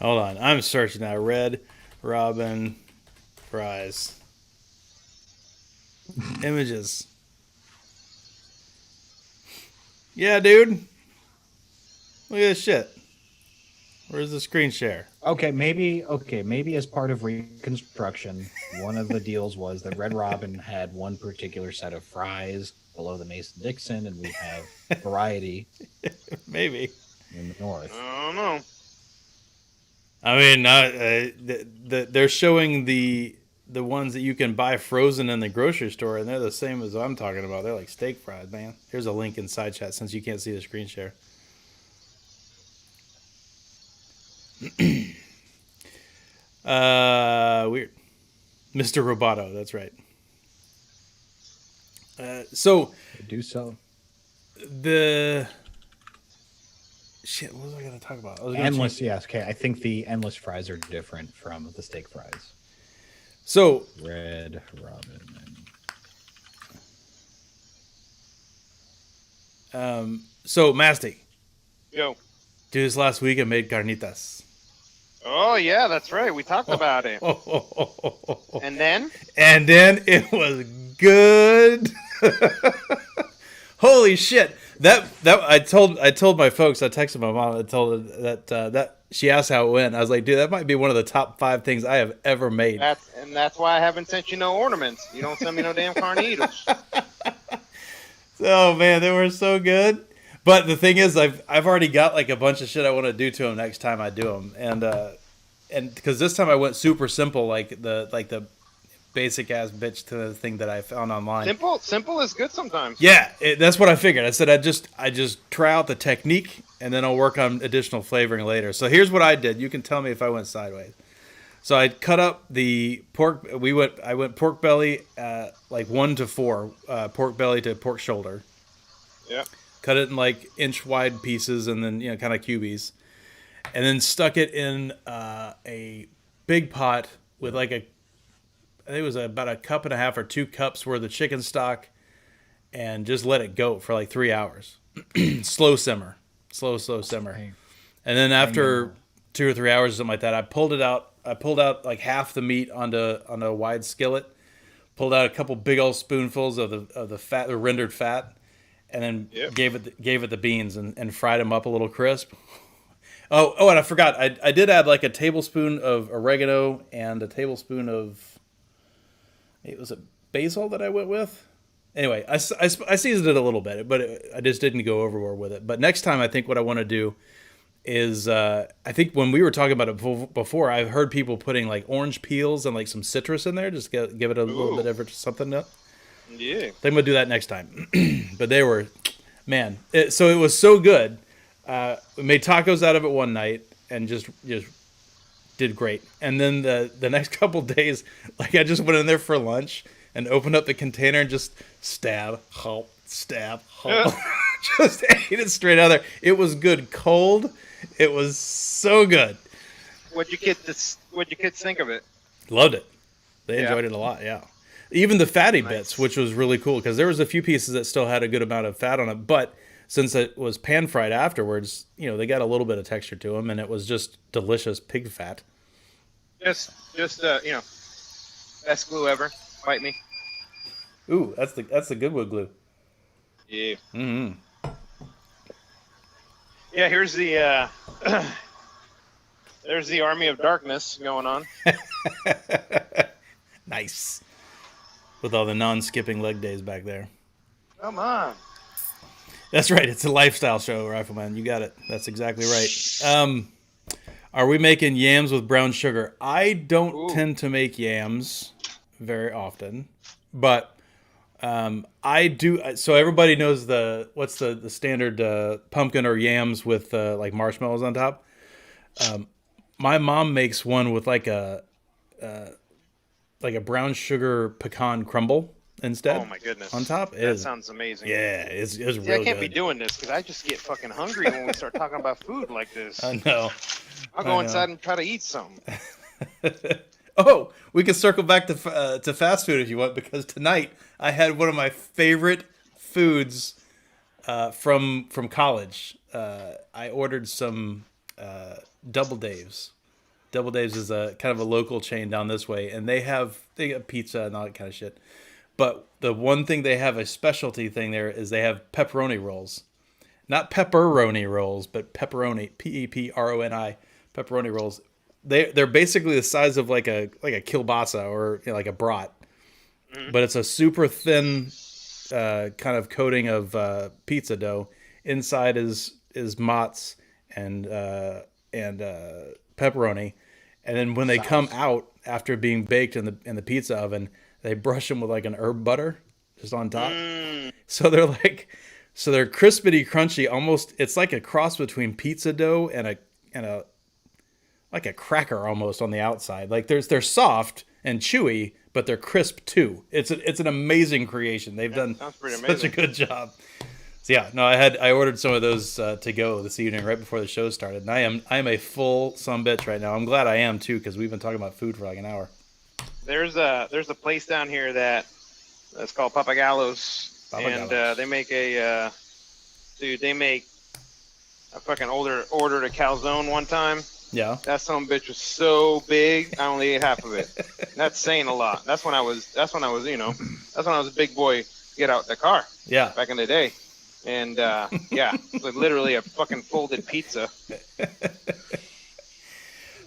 Hold on, I'm searching now. Red Robin fries. Images. Yeah, dude. Look at this shit. Where's the screen share? Okay, maybe as part of Reconstruction, one of the deals was that Red Robin had one particular set of fries below the Mason-Dixon, and we have variety. Maybe. In the north. I don't know. I mean, they're showing the ones that you can buy frozen in the grocery store, and they're the same as I'm talking about. They're like steak fries, man. Here's a link in side chat since you can't see the screen share. Weird. Mr. Roboto, that's right. So Do so. The shit, what was I going to talk about? Endless, yes. Okay, I think the endless fries are different from the steak fries. So Red Robin. So Masty. Yo. Dude, this last week I made carnitas. Oh yeah, that's right. We talked about it. And then? And then it was good. Holy shit! That I told my folks. I texted my mom. I told her that she asked how it went. I was like, dude, that might be one of the top 5 things I have ever made. That's why I haven't sent you no ornaments. You don't send me no damn carnitas. Oh man, they were so good. But the thing is, I've already got like a bunch of shit I want to do to them next time I do them, and because this time I went super simple, like the basic ass bitch to the thing that I found online. Simple is good sometimes. Yeah, that's what I figured. I said I just try out the technique, and then I'll work on additional flavoring later. So here's what I did. You can tell me if I went sideways. So I cut up the pork. I went pork belly, like 1 to 4, pork belly to pork shoulder. Yeah. Cut it in like inch wide pieces, and then kind of cubies, and then stuck it in a big pot with like I think it was about a cup and a half or 2 cups worth of chicken stock, and just let it go for like 3 hours. slow simmer. And then after 2 or 3 hours or something like that, I pulled it out. I pulled out like half the meat on a wide skillet, pulled out a couple big old spoonfuls of the fat, the rendered fat, and then gave it the beans and fried them up a little crisp. Oh, and I forgot. I did add like a tablespoon of oregano and a tablespoon of, it was a basil that I went with. Anyway, I seasoned it a little bit, but I just didn't go overboard with it. But next time, I think what I want to do is, I think when we were talking about it before, I've heard people putting like orange peels and like some citrus in there, just give it a little bit of something. Yeah. I think I'm gonna do that next time. But they were, man. So it was so good. We made tacos out of it one night and just did great. And then the next couple days, like I just went in there for lunch and opened up the container and just stab, halt, just ate it straight out of there. It was good cold. It was so good. What'd your kids think of it? Loved it. They enjoyed it a lot. Yeah. Even the fatty bits, which was really cool because there was a few pieces that still had a good amount of fat on it, but since it was pan fried afterwards, they got a little bit of texture to them, and it was just delicious pig fat. Just best glue ever. Bite me. Ooh, that's the Goodwood glue. Yeah. Mm-hmm. Yeah. Here's the there's the Army of Darkness going on. Nice. With all the non-skipping leg days back there. Come on. That's right. It's a lifestyle show, Rifleman. You got it. That's exactly right. Are we making yams with brown sugar? I don't tend to make yams very often, but I do. So everybody knows what's the standard pumpkin or yams with like marshmallows on top. My mom makes one with like a brown sugar pecan crumble instead. Oh my goodness! On top, that sounds amazing. Yeah, it's See, real I can't good. be doing this because I just get fucking hungry when we start talking about food like this. I know. I'll go inside and try to eat something. Oh, we can circle back to fast food if you want, because tonight I had one of my favorite foods from college. I ordered some Double Dave's. Double Dave's is a kind of a local chain down this way, and they got pizza and all that kind of shit. But the one thing they have, a specialty thing there, is they have pepperoni rolls. Not pepperoni rolls, but pepperoni, P-E-P-R-O-N-I, pepperoni rolls. They're basically the size of like a kielbasa or like a brat. Mm-hmm. But it's a super thin kind of coating of pizza dough. Inside is mozz and pepperoni, and then when they come out after being baked in the pizza oven, they brush them with like an herb butter just on top. So they're crispity crunchy, almost. It's like a cross between pizza dough and a like a cracker almost on the outside. Like they're soft and chewy, but they're crisp too. It's an amazing creation. They've done such a good job. So yeah, no, I ordered some of those to go this evening right before the show started, and I am a full sumbitch right now. I'm glad I am too, because we've been talking about food for like an hour. There's a place down here that's called Papagallos, and they make they make a fucking ordered a calzone one time. Yeah. That son of a bitch was so big, I only ate half of it. That's saying a lot. That's when I was a big boy. Get out the car. Yeah. Back in the day. And like literally a fucking folded pizza.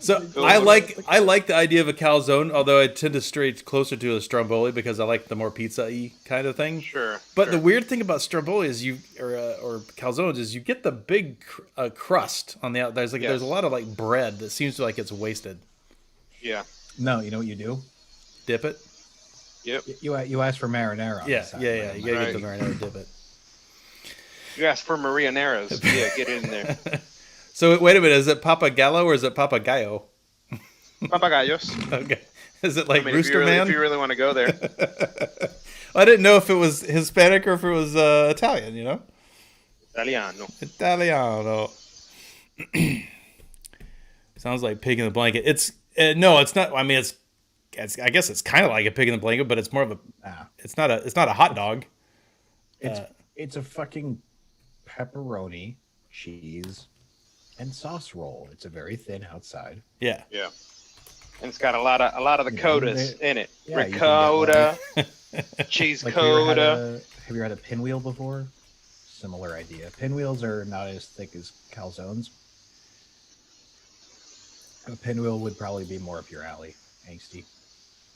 So I like the idea of a calzone, although I tend to stray closer to a stromboli because I like the more pizza-y kind of thing. Sure. But the weird thing about stromboli is or calzones is you get the big crust on the outside. There's a lot of like bread that seems like it's wasted. Yeah. No, you know what you do? Dip it. Yep. You ask for marinara. On the Yeah. side, You gotta Right. get the marinara, dip it. You asked for Maria Neras. Yeah, get in there. So wait a minute, is it Papagallo or is it Papagayo? Papagayos. Okay. Is it like I mean, Rooster Man? If you really want to go there. I didn't know if it was Hispanic or if it was Italian, you know? Italiano. Italiano. Sounds like pig in the blanket. No, it's not. I mean, I guess it's kind of like a pig in the blanket, but it's more of a. It's not a hot dog. It's a fucking pepperoni, cheese, and sauce roll. It's a very thin outside. Yeah. Yeah. And it's got a lot of the codas in it. Yeah, you can get, Ricotta, cheese Like, coda. have you had a pinwheel before? Similar idea. Pinwheels are not as thick as calzones. A pinwheel would probably be more up your alley, angsty.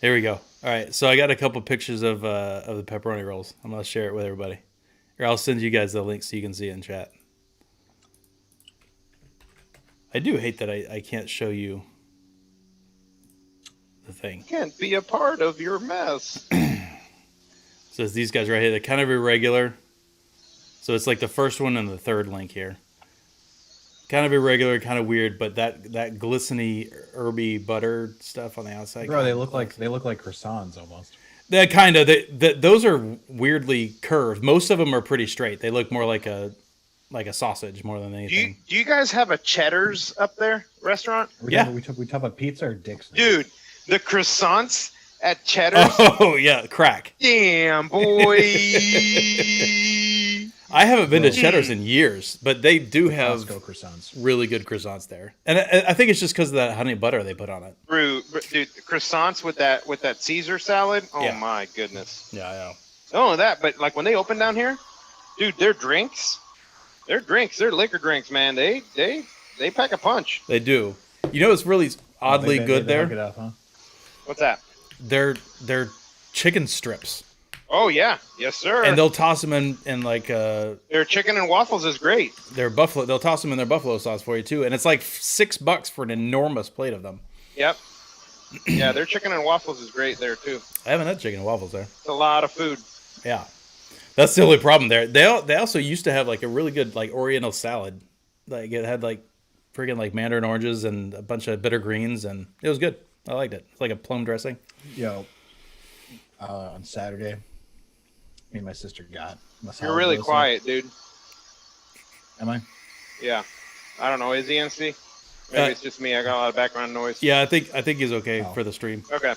Here we go. All right, so I got a couple pictures of the pepperoni rolls. I'm gonna share it with everybody, or I'll send you guys the link so you can see it in chat. I do hate that I can't show you the thing. Can't be a part of your mess. So it's these guys right here. They're kind of irregular. So it's like the first one and the third link here. Kind of irregular, kind of weird, but that glistening herby butter stuff on the outside. Bro, they look like croissants almost. That kind of those are weirdly curved. Most of them are pretty straight. They look more like a sausage more than anything. Do you guys have a Cheddar's up there restaurant? We talk about pizza or dicks. Dude, the croissants at Cheddar's. Oh yeah, crack. Damn, boy. I haven't been to Cheddar's in years, but they do have Costco croissants. really good croissants there, and I think it's just because of that honey butter they put on it. Dude, croissants with that Caesar salad. Oh Yeah. my goodness. Yeah, I know. Not only that, but like when they open down here, dude, their liquor drinks, man. They pack a punch. They do. You know, it's really oddly good They hook there. it up, huh? What's that? They're chicken strips, Oh yeah, yes sir. and they'll toss them in like their chicken and waffles is great. their buffalo. They'll toss them in their buffalo sauce for you too, and it's like $6 for an enormous plate of them. Yep. Yeah, their chicken and waffles is great there too. I haven't had chicken and waffles there. It's a lot of food. Yeah, that's the only problem there. They also used to have like a really good like Oriental salad. Like it had like friggin' like mandarin oranges and a bunch of bitter greens, and it was good. I liked it. It's like a plum dressing. Yo, on Saturday, me and my sister got masala You're really dosa. quiet, dude. Am I? Yeah. I don't know. Is he NC? Maybe it's just me. I got a lot of background noise. Yeah, I think he's okay Oh. for the stream. Okay.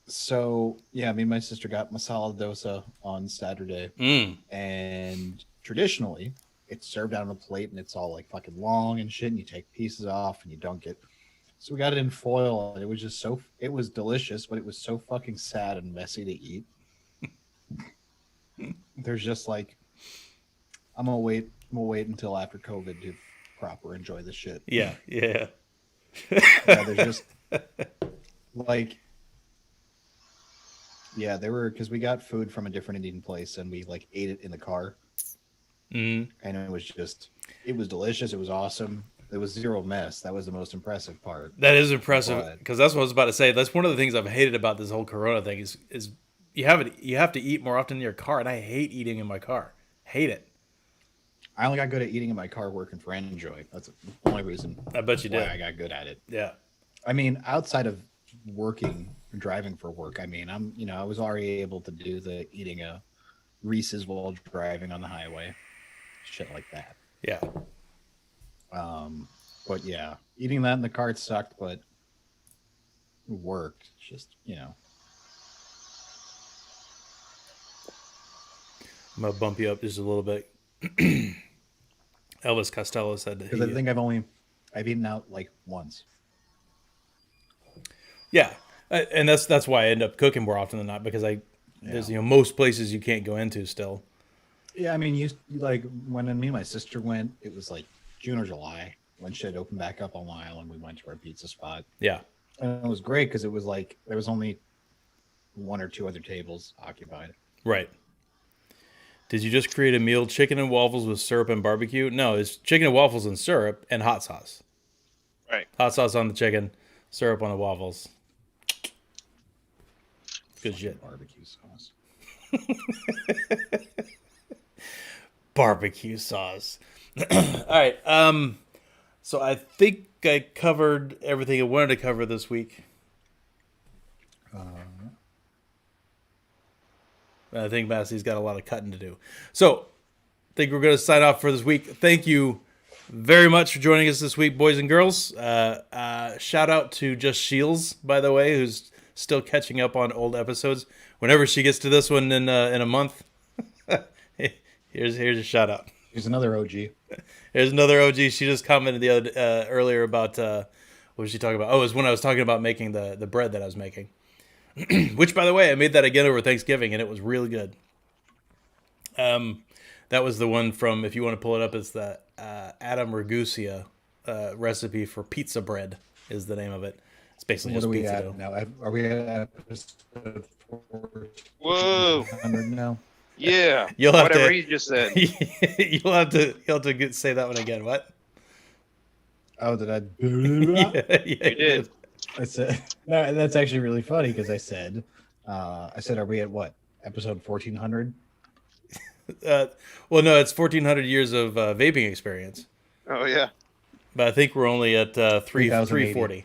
So yeah, me and my sister got masala dosa on Saturday, and traditionally, it's served out on a plate, and it's all like fucking long and shit, and you take pieces off, and you don't get. So we got it in foil, and it was just it was delicious, but it was so fucking sad and messy to eat. There's just like, I'm gonna wait until after COVID to proper enjoy this shit. Yeah. Yeah, there's just like, yeah, because we got food from a different Indian place, and we like ate it in the car, and it was delicious. It was awesome. There was zero mess. That was the most impressive part. That is impressive But- because that's what I was about to say. That's one of the things I've hated about this whole Corona thing is you have to eat more often in your car, and I hate eating in my car. Hate it. I only got good at eating in my car working for Enjoy. That's the only reason. I bet you why did. I got good at it. Yeah. I mean, outside of working, driving for work, I mean, I was already able to do the eating a Reese's while driving on the highway, shit like that. Yeah. But yeah, eating that in the car sucked, but it worked. It's just, I'm gonna bump you up just a little bit. Elvis Costello said that. Because I think I've eaten out like once. Yeah, and that's why I end up cooking more often than not because there's most places you can't go into still. Yeah, I mean, you like when me and my sister went, it was like June or July. when shit opened back up on the island, we went to our pizza spot. Yeah. And it was great because it was like there was only one or two other tables occupied. Right. Did you just create a meal, chicken and waffles with syrup and barbecue? No, it's chicken and waffles and syrup and hot sauce. Right. Hot sauce on the chicken, syrup on the waffles. Good shit. Barbecue sauce. Barbecue sauce. All right. So I think I covered everything I wanted to cover this week. I think Massey's got a lot of cutting to do. So I think we're going to sign off for this week. Thank you very much for joining us this week, boys and girls. Shout out to Just Shields, by the way, who's still catching up on old episodes. Whenever she gets to this one in a month, here's a shout out. Here's another OG. There's another OG. She just commented the other earlier about what was she talking about? Oh, it was when I was talking about making the bread that I was making. Which, by the way, I made that again over Thanksgiving, and it was really good. That was the one from, if you want to pull it up, it's the Adam Ragusia recipe for pizza bread is the name of it. It's basically What just are we pizza at dough. now? Are we at episode Whoa. 400 now? Yeah. You'll have Whatever to- he just said. you'll have to say that one again. What? Oh, did I? Yeah, You did. I said no. That's actually really funny because I said, are we at what episode 1400? Well, no, it's 1,400 years of vaping experience, Oh yeah. but I think we're only at 340,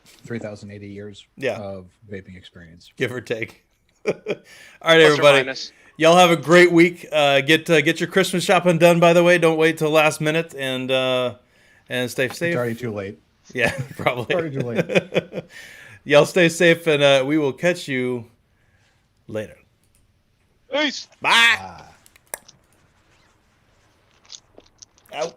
3,080 years Yeah. of vaping experience. give or take. All right, Plus or everybody. minus. Y'all have a great week. Get your Christmas shopping done, by the way. Don't wait till last minute, and stay safe. It's already too late. Yeah, probably. Already too late. Y'all stay safe, and we will catch you later. Peace. Bye. Out.